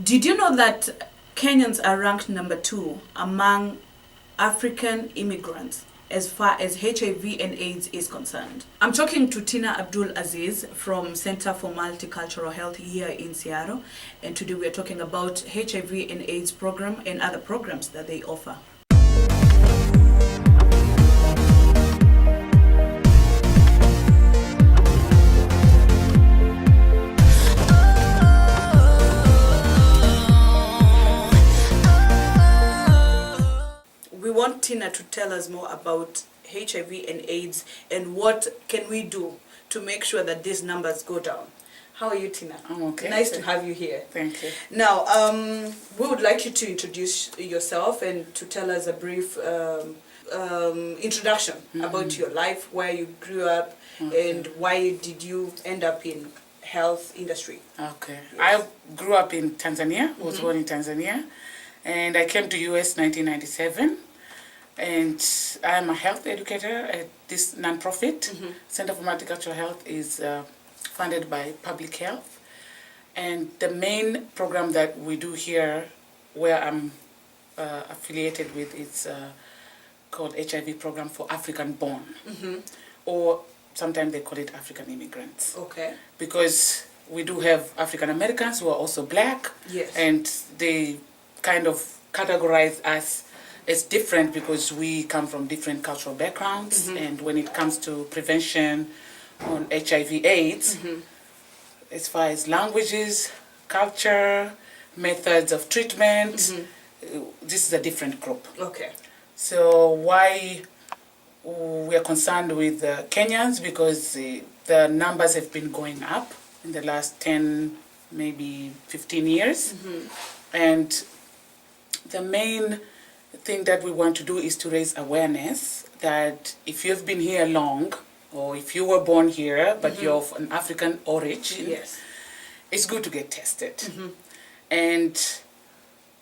Did you know that Kenyans are ranked number 2 among African immigrants as far as HIV and AIDS is concerned? I'm talking to Tina Abdul Aziz from Center for Multicultural Health here in Seattle, and today we're talking about HIV and AIDS program and other programs that they offer. We want Tina to tell us more about HIV and AIDS and what can we do to make sure that these numbers go down. How are you, Tina? I'm okay. Nice to have you here. Thank you. Now, we would like you to introduce yourself and to tell us a brief introduction about your life, where you grew up, and why did you end up in health industry. Okay. Yes. I grew up in Tanzania, was born in Tanzania, and I came to US 1997. And I'm a health educator at this nonprofit. Center for Multicultural Health is funded by Public Health. And the main program that we do here, where I'm affiliated with, is called HIV Program for African Born. Or sometimes they call it African Immigrants. Okay. Because we do have African Americans who are also black. Yes. And they kind of categorize us it's different because we come from different cultural backgrounds, and when it comes to prevention on HIV AIDS, as far as languages, culture, methods of treatment, this is a different group. Okay. So why we are concerned with Kenyans, because the numbers have been going up in the last 10, maybe 15 years. And the main thing that we want to do is to raise awareness that if you've been here long, or if you were born here but you're of an African origin, it's good to get tested. And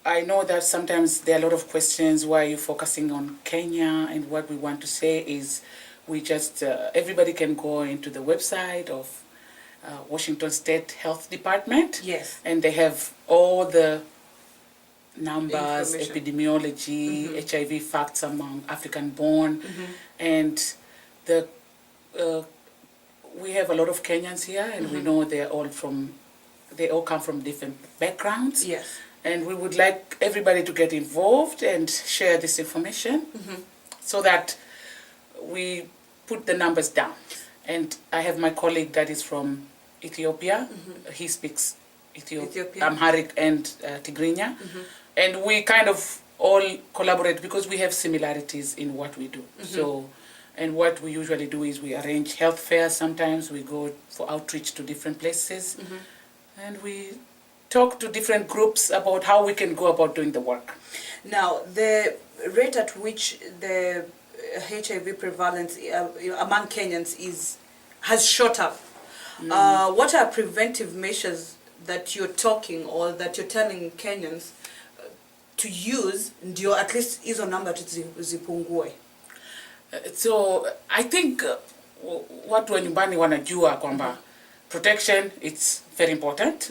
I know that sometimes there are a lot of questions why you're focusing on Kenya, and what we want to say is we just, everybody can go into the website of Washington State Health Department, and they have all the numbers, epidemiology, HIV facts among African born, and the we have a lot of Kenyans here, and we know they all come from different backgrounds. And we would like everybody to get involved and share this information so that we put the numbers down. And I have my colleague that is from Ethiopia. He speaks Ethiopian, Amharic and Tigrinya. And we kind of all collaborate because we have similarities in what we do. So, and what we usually do is we arrange health fairs sometimes, we go for outreach to different places, and we talk to different groups about how we can go about doing the work. Now, the rate at which the HIV prevalence among Kenyans has shot up. What are preventive measures that you're talking or that you're telling Kenyans to use ndio at least hizo number zipungue? So I think watu wa nyumbani wanajua kwamba protection it's very important.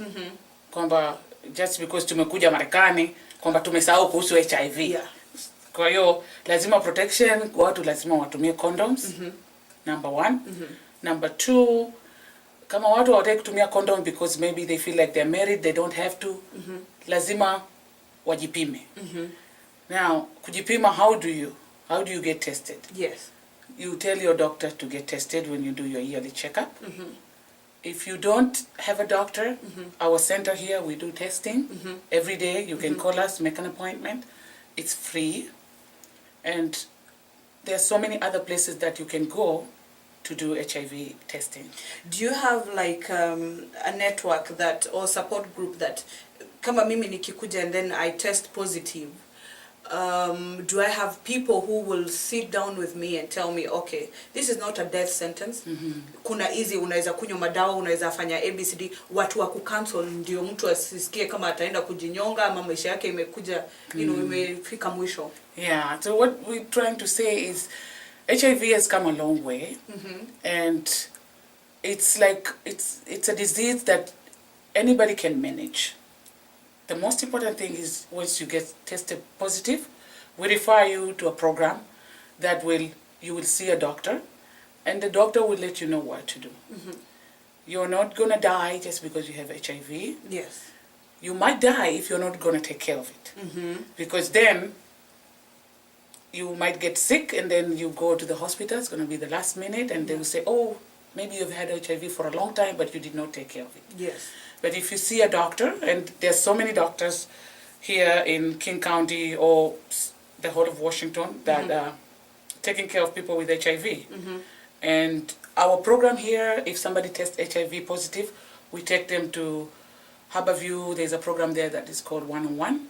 Kwamba just because tumekuja Marekani kwamba tumesahau kuhusu HIV. Kwa hiyo lazima protection, watu lazima watumie condoms. Number 1. Number 2, kama watu hawataki kutumia condom because maybe they feel like they're married, they don't have to, lazima wajipime. Now, kujipima, how do you get tested? You tell your doctor to get tested when you do your yearly checkup. If you don't have a doctor, our center here, we do testing every day. You can call us, make an appointment. It's free. And there are so many other places that you can go to do HIV testing. Do you have like a network that or support group that kama mimi nikikuja and then I test positive, do I have people who will sit down with me and tell me, okay, this is not a death sentence. Kuna hizi unaweza kunywa madawa, unaweza fanya ABCD, watu wa kucancel ndio mtu asisikie kama ataenda kujinyonga ama maisha yake imekuja, imefika mwisho. Yeah, so what we're trying to say is HIV has come a long way, and it's like it's a disease that anybody can manage. the most important thing is once you get tested positive, we refer you to a program that you will see a doctor, and the doctor will let you know what to do. You're not going to die just because you have HIV. Yes. You might die if you're not going to take care of it. Because then you might get sick and then you go to the hospital, it's going to be the last minute, and they will say, oh, maybe you've had HIV for a long time, but you did not take care of it. Yes. But if you see a doctor, and there's so many doctors here in King County or the whole of Washington that are taking care of people with HIV. And our program here, if somebody tests HIV positive, we take them to Harborview. There's a program there that is called 101.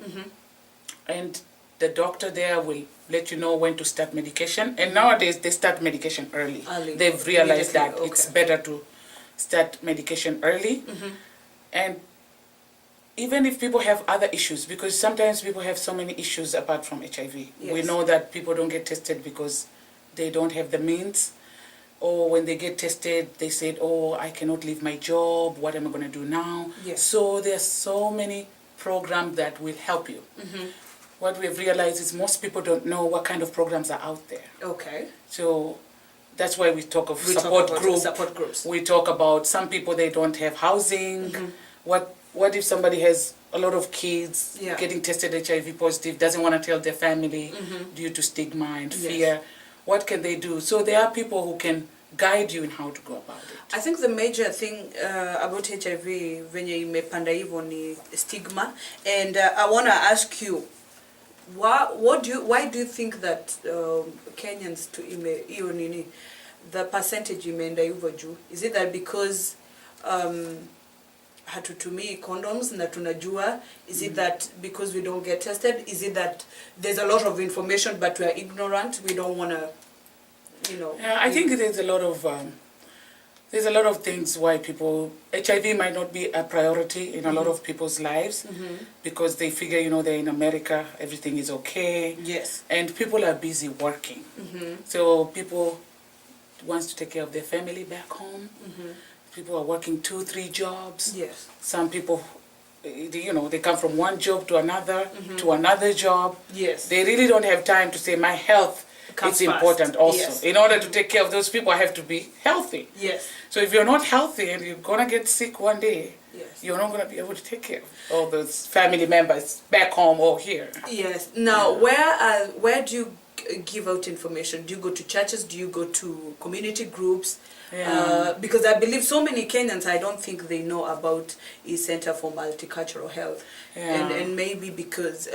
And the doctor there will let you know when to start medication. And nowadays, they start medication early. They've realized that it's better to start medication early. And even if people have other issues, because sometimes people have so many issues apart from HIV. Yes. We know that people don't get tested because they don't have the means. Or when they get tested, they said, oh, I cannot leave my job, what am I going to do now? Yes. So there's so many programs that will help you. What we've realized is most people don't know what kind of programs are out there. Okay. So that's why we talk of support groups. We talk about some people, they don't have housing. What if somebody has a lot of kids getting tested HIV positive, doesn't want to tell their family due to stigma and fear? What can they do? So there are people who can guide you in how to go about it. I think the major thing about HIV venye imepanda hivyo ni stigma, and I want to ask you, why do you think that Kenyans hiyo nini, the percentage imeenda hivyo juu? Is it that because hatutumii condoms na tunajua? Is it that because we don't get tested? Is it that there's a lot of information but we are ignorant, we don't want to, you know? I think there's a lot of things why people, HIV might not be a priority in a lot of people's lives because they figure, you know, they're in America, everything is okay. Yes. And people are busy working. So people wants to take care of their family back home. People are working 2-3 jobs. Yes. Some people, you know, they come from one job to another job. Yes. They really don't have time to say my health is important also. Yes. In order to take care of those people, I have to be healthy. Yes. So if you're not healthy and you're going to get sick one day, yes, you're not going to be able to take care of all those family members back home or here. Yes. Now, where do you give out information? Do you go to churches? Do you go to community groups? Because I believe so many Kenyans, I don't think they know about the Center for Multicultural Health. And maybe because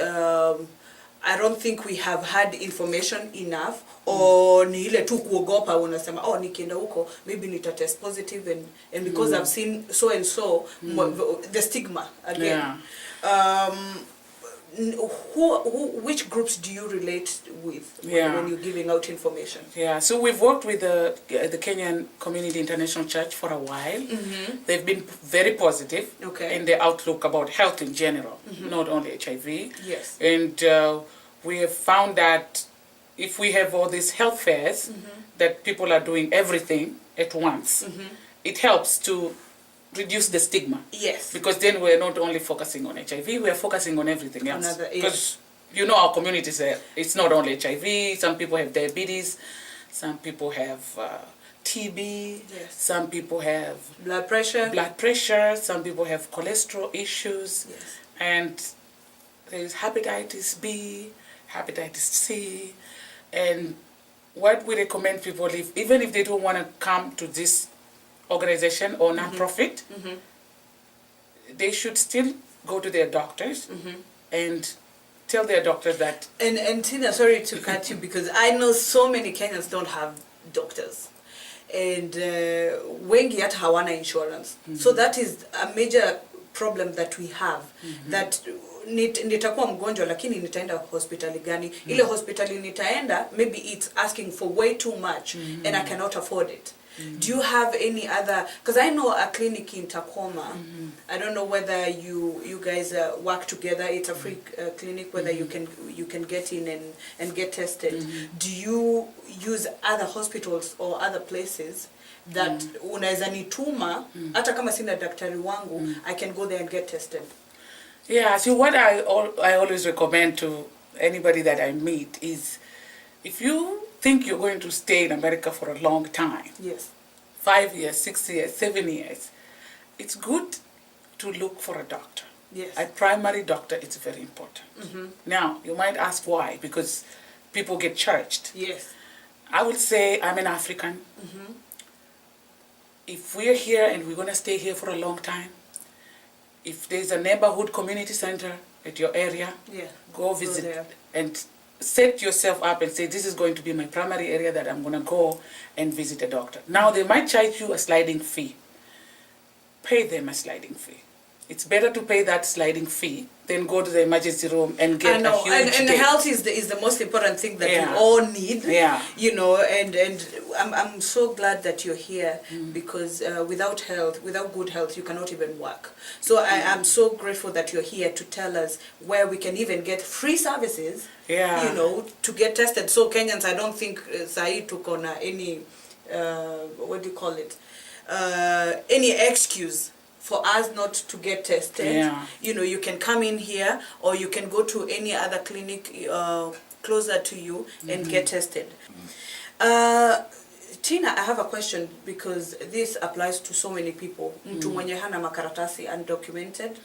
I don't think we have had information enough, or ni ile tu kuogopa unasema oh nikienda huko maybe nita test positive, and because I've seen so and so, the stigma again. Which groups do you relate with when you're giving out information? So we've worked with the Kenyan Community International Church for a while. They've been very positive in their outlook about health in general, not only HIV. Yes. And we have found that if we have all these health fairs, that people are doing everything at once, it helps to reduce the stigma. Yes. Because then we're not only focusing on HIV, we're focusing on everything else. Because you know our communities, it's not only HIV, some people have diabetes, some people have TB, some people have blood pressure, some people have cholesterol issues, and there's hepatitis B, hepatitis C, and what we recommend people, even if they don't want to come to this organization or non-profit, they should still go to their doctors and tell their doctors that. And Tina, sorry to cut you, because I know so many Kenyans don't have doctors, and wengi hata hawana insurance. So that is a major problem that we have, that nitakuwa mgonjwa lakini nitaenda hospitali gani? Ile hospitali nitaenda, maybe it's asking for way too much and I cannot afford it. Do you have any other, because I know a clinic in Tacoma, I don't know whether you guys work together, it's a free clinic, whether you can get in and get tested. Do you use other hospitals or other places that unaweza nituma hata kama sina daktari wangu, I can go there and get tested? Yeah, so what I always recommend to anybody that I meet is, if you think you're going to stay in America for a long time, yes, 5 years, 6 years, 7 years, it's good to look for a doctor. yes, A primary doctor is very important. Now, you might ask why, because people get charged. yes, I would say I'm an African. If we're here and we're going to stay here for a long time, if there's a neighborhood community center at your area, yeah, go visit and set yourself up and say, this is going to be my primary area that I'm going to go and visit a doctor. Now, they might charge you a sliding fee. Pay them a sliding fee. It's better to pay that sliding fee than go to the emergency room and get a huge and date. health is the most important thing that Yeah. we all need. Yeah. You know, and I'm so glad that you're here because without health, without good health, you cannot even work. So I'm so grateful that you're here to tell us where we can even get free services. Yeah. You know, to get tested. So Kenyans, I don't think Said took on any what do you call it? Any excuse for us not to get tested. Yeah. You know, you can come in here or you can go to any other clinic closer to you and get tested. Tina, I have a question because this applies to so many people. Mtu mwenye hana makaratasi, undocumented,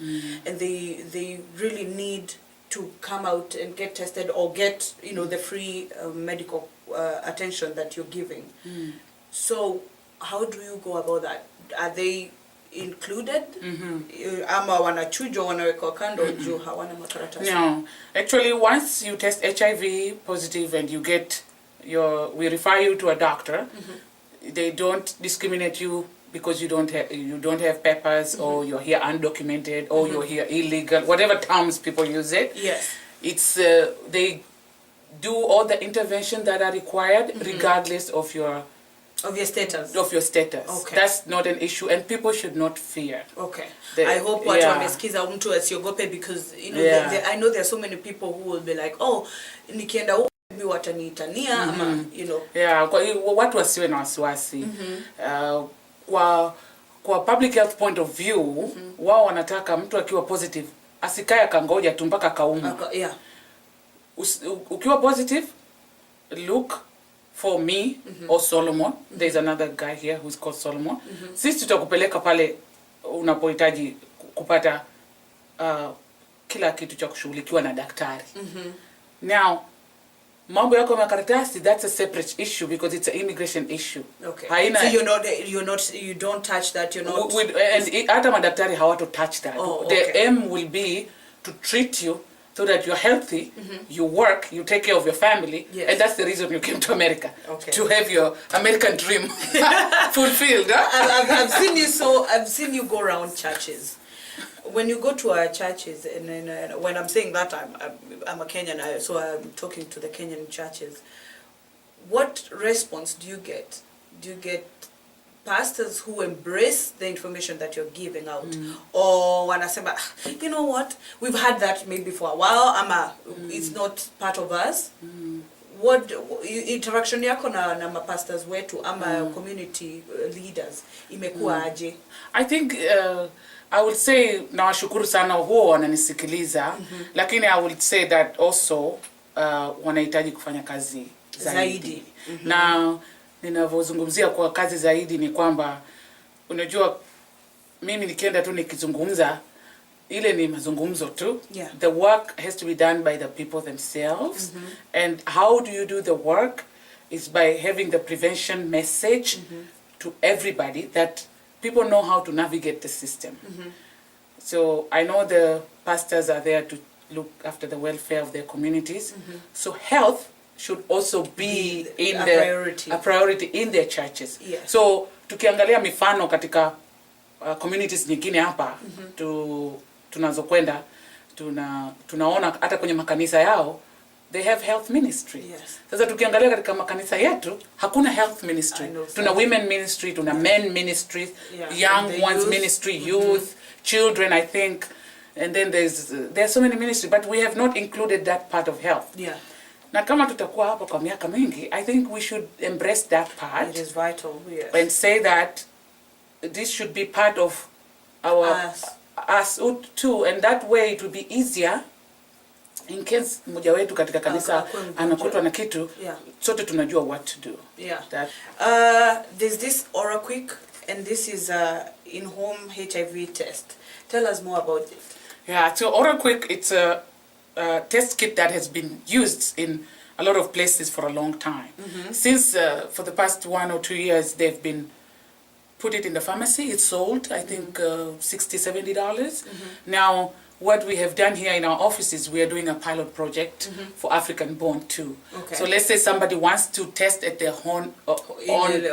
and they really need to come out and get tested or get, you know, the free medical attention that you're giving. So how do you go about that? Are they included? Ama wanachujwa wanawekwa kando juu hawana makaratasi? No, actually, once you test HIV positive and you get we refer you to a doctor. They don't discriminate you because you don't have papers or you're here undocumented or you're here illegal, whatever terms people use it. Yes. It's they do all the intervention that are required regardless of your status. Okay. That's not an issue and people should not fear. Okay. I hope watu wamesikiza mtu asiogope because you know I know there are so many people who will be like, oh, nikienda huko wataniitania ama you know. Yeah, kwa watu wasiwe na wasiwasi. Kwa public health point of view, wao wanataka mtu akiwa positive asikae akangoja tu mpaka kaumwa. Yeah. Ukiwa positive, look for me or Solomon. There's another guy here who's called Solomon. Sisi tutakupeleka pale unapohitaji kupata kila kitu cha kushughulikiwa na daktari. Now, mambo yako makaratasi, that's a separate issue because it's an immigration issue. Okay. So you don't touch that, you're not. And hata madaktari hawato touch that. Oh, okay. The aim will be to treat you so that you're healthy, you work, you take care of your family, and that's the reason you came to America, to have your American dream fulfilled. Huh? I've seen you go around churches. When you go to our churches, and then, when I'm saying that, I'm a Kenyan, so I'm talking to the Kenyan churches. What response do you get? Do you get pastors who embrace the information that you're giving out, or wanasema, you know what, we've had that maybe for a while, it's not part of us? What interaction yako na mapastors wetu ama community leaders imekuwa aje? I think I would say nawashukuru sana huo wananisikiliza, lakini I would say that also wanahitaji kufanya kazi zaidi. Na ninavyozungumzia kwa kazi zaidi ni kwamba unajua mimi nikienda tu nikizungumza ile ni mazungumzo tu. The work has to be done by the people themselves. And how do you do the work is by having the prevention message to everybody that people know how to navigate the system. So I know the pastors are there to look after the welfare of their communities. So health should also be a priority in their churches. So tukiangalia mifano katika communities nyingine hapa tunazokwenda tunaona hata kwenye makanisa yao they have health ministry. Sasa tukiangalia katika makanisa yetu hakuna health ministry. Tuna women ministry, tuna men ministry, young ones ministry, youth, children, I think, and then there's so many ministries, but we have not included that part of health. Na kama tutakuwa hapa kwa miaka mingi, I think we should embrace that part. It is vital, and say that this should be part of our us too, and that way it will be easier in case mmoja wetu katika kanisa anakutwa na kitu, sote tunajua what to do. There's this Aura Quick, and this is a in-home HIV test. Tell us more about it. Yeah, so Aura Quick, it's a test kit that has been used in a lot of places for a long time. Since for the past 1 or 2 years, they've been put it in the pharmacy. It's sold, I think, $60, $70. Now, what we have done here in our office is we are doing a pilot project for African born too. So let's say somebody wants to test at their own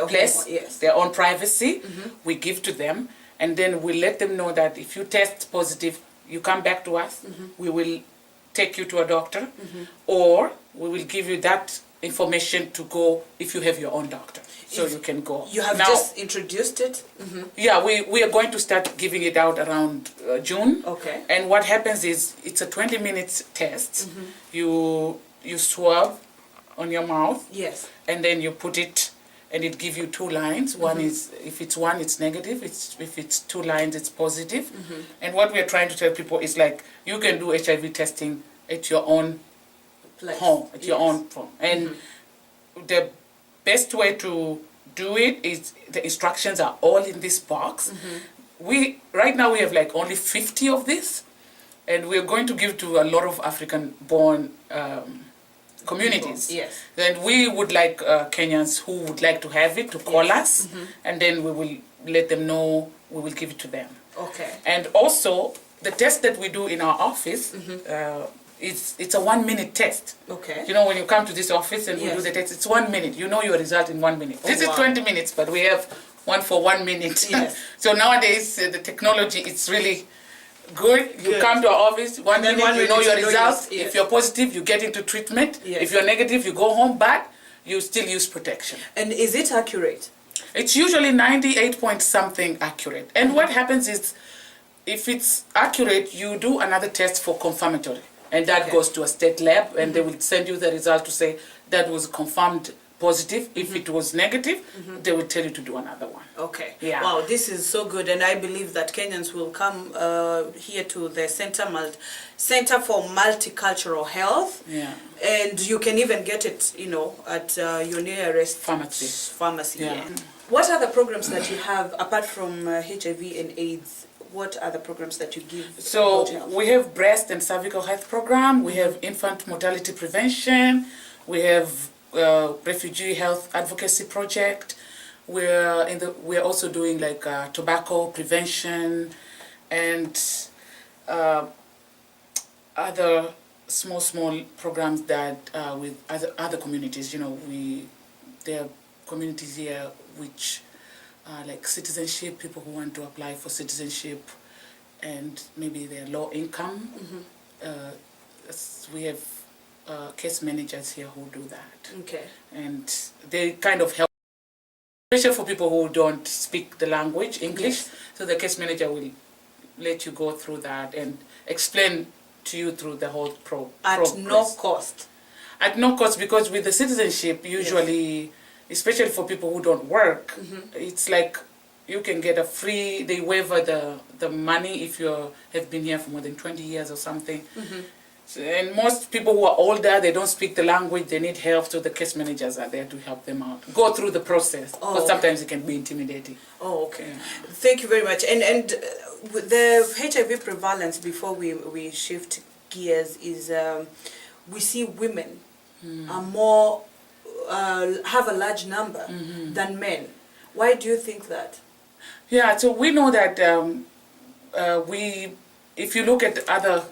place, their own privacy, we give to them, and then we let them know that if you test positive, you come back to us, we will take you to a doctor, or we will give you that information to go if you have your own doctor. So you can go. You have now, just introduced it? Yeah, we are going to start giving it out around June. And what happens is it's a 20-minute test. You swab on your mouth. And then you put it, and it gives you 2 lines. One is, if it's 1, it's negative. If it's 2 lines, it's positive. And what we are trying to tell people is like, you can do HIV testing at your own home, at your own home. And the best way to do it is the instructions are all in this box. Right now we have like only 50 of this, and we're going to give to a lot of African-born communities. Then we would like Kenyans who would like to have it to call us, and then we will let them know, we will give it to them. And also, the test that we do in our office, it's a 1-minute test. You know, when you come to this office and we do the test, it's 1 minute. You know your result in 1 minute. This is 20 minutes, but we have one for 1 minute. So nowadays, the technology, it's really good. You come to our office, 1 minute, you know your result. If you're positive, you get into treatment. If you're negative, you go home, but you still use protection. And is it accurate? It's usually 98 point something accurate. And what happens is, if it's accurate, you do another test for confirmatory. And that goes to a state lab, and they will send you the result to say that was confirmed positive. If it was negative, they will tell you to do another one. Wow, this is so good, and I believe that Kenyans will come here to the Center for Multicultural Health. And you can even get it, you know, at your nearest pharmacy. What are the programs that you have apart from HIV and AIDS? What are the programs that you give? So we have breast and cervical health program. We have infant mortality prevention. We have refugee health advocacy project. We're also doing like tobacco prevention and other small programs that with other communities. You know, there are communities here which like citizenship, people who want to apply for citizenship, and maybe they're low income. We have case managers here who do that. And they kind of help, especially for people who don't speak the language, English. So the case manager will let you go through that and explain to you through the whole progress. At no cost? At no cost, because with the citizenship, usually, especially for people who don't work, it's like you can get a free, they waiver the money if you have been here for more than 20 years or something. So, and most people who are older, they don't speak the language, they need help, so the case managers are there to help them out. Go through the process, because sometimes it can be intimidating. Thank you very much. And the HIV prevalence, before we shift gears, is we see women are more, have a large number than men. Why do you think that? Yeah, so we know that if you look at other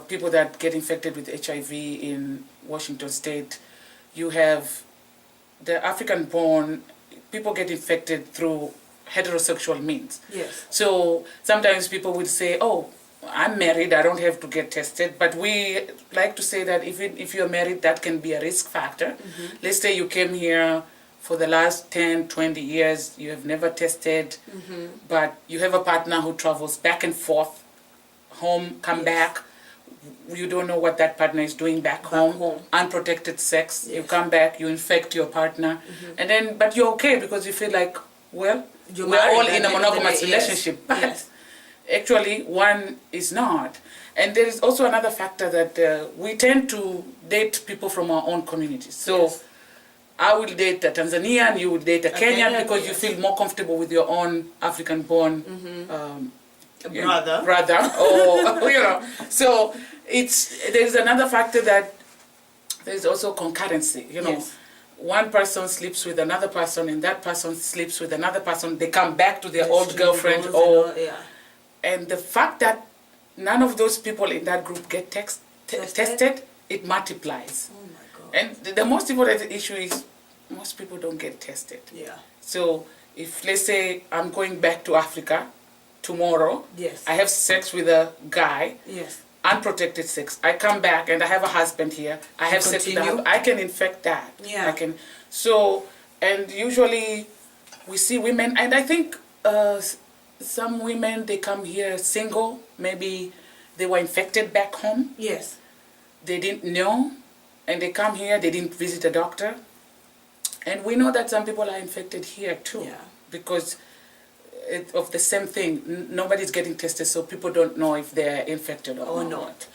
people that get infected with HIV in Washington State, you have the African-born, people get infected through heterosexual means. So sometimes people would say, oh, I'm married, I don't have to get tested. But we like to say that if you're married, that can be a risk factor. Let's say you came here for the last 10, 20 years, you have never tested, but you have a partner who travels back and forth, home, come back. You don't know what that partner is doing back home. Unprotected sex, you come back, you infect your partner, and then, but you're okay because you feel like, well, we're all in a monogamous relationship. But actually one is not. And there is also another factor that we tend to date people from our own communities. So Yes. I will date a Tanzanian, you will date a Kenyan, because you yes. feel more comfortable with your own African-born brother, or you know. So there's another factor that there's also concurrency. You know, Yes. one person sleeps with another person, and that person sleeps with another person. They come back to their Yes, old to girlfriend, those, or yeah. and the fact that none of those people in that group get tested, it multiplies. Oh my God. And the most important issue is most people don't get tested. Yeah. So if, let's say, I'm going back to Africa tomorrow, Yes. I have sex with a guy, Yes. unprotected sex. I come back and I have a husband here. I have sex with a husband. I can infect that. Yeah. I can. So, and usually we see women, and I think some women, they come here single. Maybe they were infected back home. Yes. They didn't know, and they come here, they didn't visit a doctor. And we know that some people are infected here too, Yeah. because of the same thing. Nobody's getting tested, so people don't know if they're infected or not.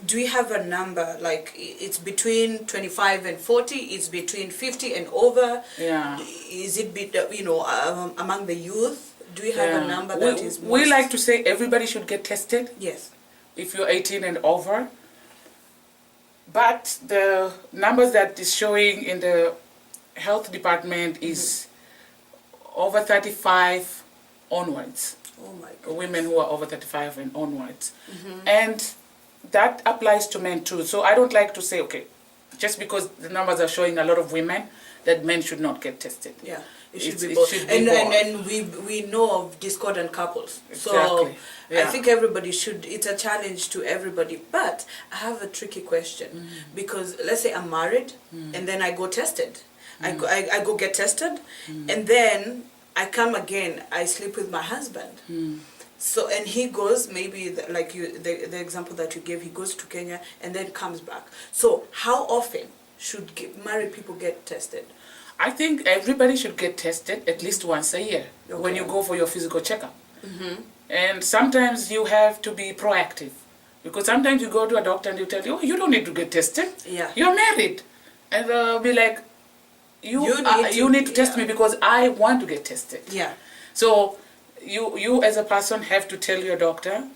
Do we have a number, like it's between 25 and 40, it's between 50 and over? Yeah. Is it, among the youth? Do we have a number that is most... We like to say everybody should get tested. Yes. If you're 18 and over. But the numbers that is showing in the health department is over 35 onwards. Oh my God. Women who are over 35 and onwards. And that applies to men too. So I don't like to say, okay, just because the numbers are showing a lot of women, that men should not get tested. Yeah. It should be It both. should be And we know of discordant couples. So Exactly. Yeah. I think everybody should, it's a challenge to everybody. But I have a tricky question. Because let's say I'm married and then I go tested. I go get tested and then I come again, I sleep with my husband. So, and he goes, maybe like the example that you gave, he goes to Kenya and then comes back. So how often should married people get tested? I think everybody should get tested at least once a year when you go for your physical checkup. And sometimes you have to be proactive, because sometimes you go to a doctor and you tell you, oh, you don't need to get tested. Yeah. You're married. And they'll be like, you need to test me because I want to get tested. Yeah. So you as a person have to tell your doctor,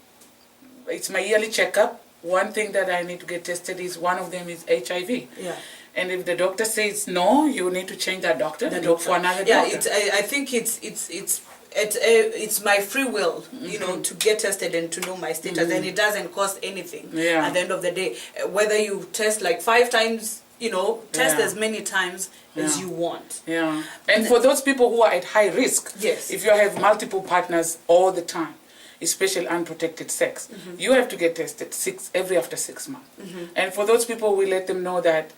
it's my yearly checkup. One thing that I need to get tested is, one of them is HIV. Yeah. And if the doctor says no, you need to change that doctor and look for another doctor. I think it's my free will, you know, to get tested and to know my status, and it doesn't cost anything. Yeah. At the end of the day, whether you test like 5 times, you know, test Yeah. as many times as you want. Yeah. And for those people who are at high risk, Yes. if you have multiple partners all the time, especially unprotected sex, you have to get tested every after 6 months. And for those people, we let them know that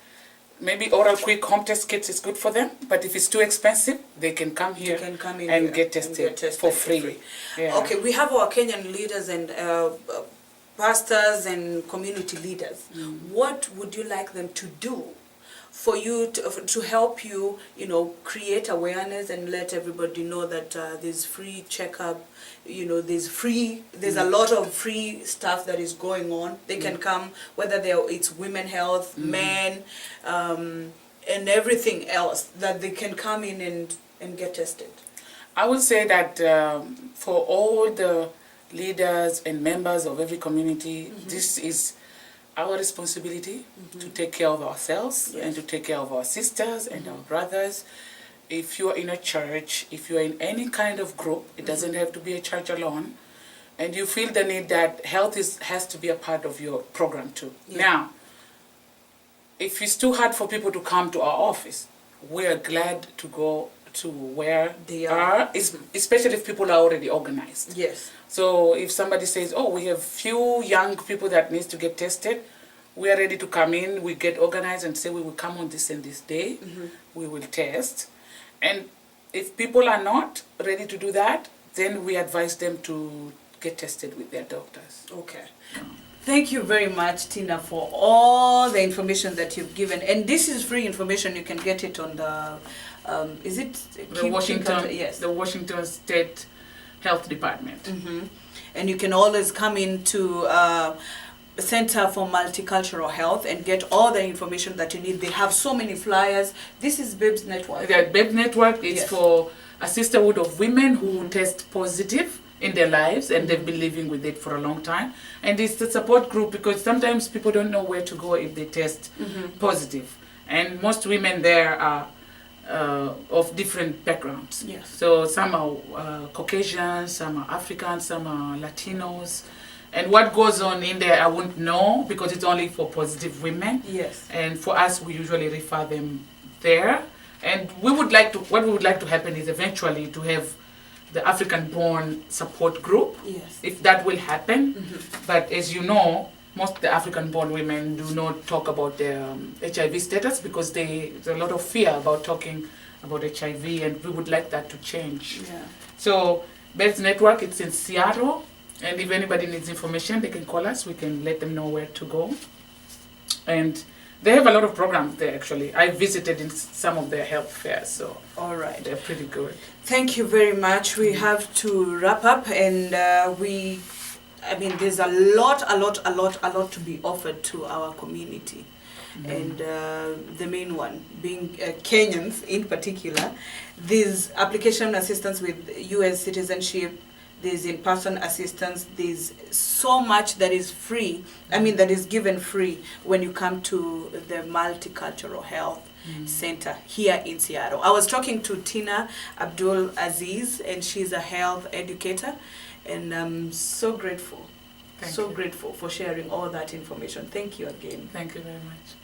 maybe oral quick home test kits is good for them, but if it's too expensive, they can come here and get tested for free. Yeah. Okay, we have our Kenyan leaders and pastors and community leaders. What would you like them to do for you to help you, you know, create awareness and let everybody know that there's free checkup, you know, there's a lot of free stuff that is going on. They can come, whether it's women health, men, and everything else, that they can come in and get tested. I would say that for all the leaders and members of every community, this is our responsibility to take care of ourselves and to take care of our sisters and our brothers. If you are in a church, if you are in any kind of group, it doesn't have to be a church alone, and you feel the need that health has to be a part of your program too. Yeah. Now, if it's too hard for people to come to our office, we are glad to go to where they are, especially if people are already organized. Yes. So if somebody says, oh, we have few young people that needs to get tested, we are ready to come in, we get organized and say we will come on this and this day, we will test. And if people are not ready to do that, then we advise them to get tested with their doctors. Okay. Thank you very much, Tina, for all the information that you've given. And this is free information. You can get it on the, the Washington State Health Department. and you can always come into Center for Multicultural Health and get all the information that you need. They have so many flyers. This is Babes Network. The Babes Network is Yes. for a sisterhood of women who test positive in their lives, and they've been living with it for a long time. And it's the support group, because sometimes people don't know where to go if they test positive. And most women there are of different backgrounds. Yes. So some are Caucasian, some are African, some are Latinos. And what goes on in there, I won't know, because it's only for positive women. Yes. And for us, we usually refer them there. And what we would like to happen is eventually to have the African-born support group, Yes. if that will happen. But as you know, most of the African-born women do not talk about their HIV status, because there's a lot of fear about talking about HIV, and we would like that to change. Yeah. So, Babes Network, it's in Seattle. And if anybody needs information, they can call us. We can let them know where to go. And they have a lot of programs there, actually. I visited in some of their health fairs, so All right. they're pretty good. Thank you very much. We have to wrap up, and there's a lot to be offered to our community. And the main one being Kenyans in particular. There's application assistance with US citizenship, there's in-person assistance, there's so much that is free, that is given free when you come to the Multicultural Health Center here in Seattle. I was talking to Tina Abdul Aziz, and she's a health educator, and I'm so grateful. Thank so you. grateful for sharing all that information. Thank you again. Thank you very much.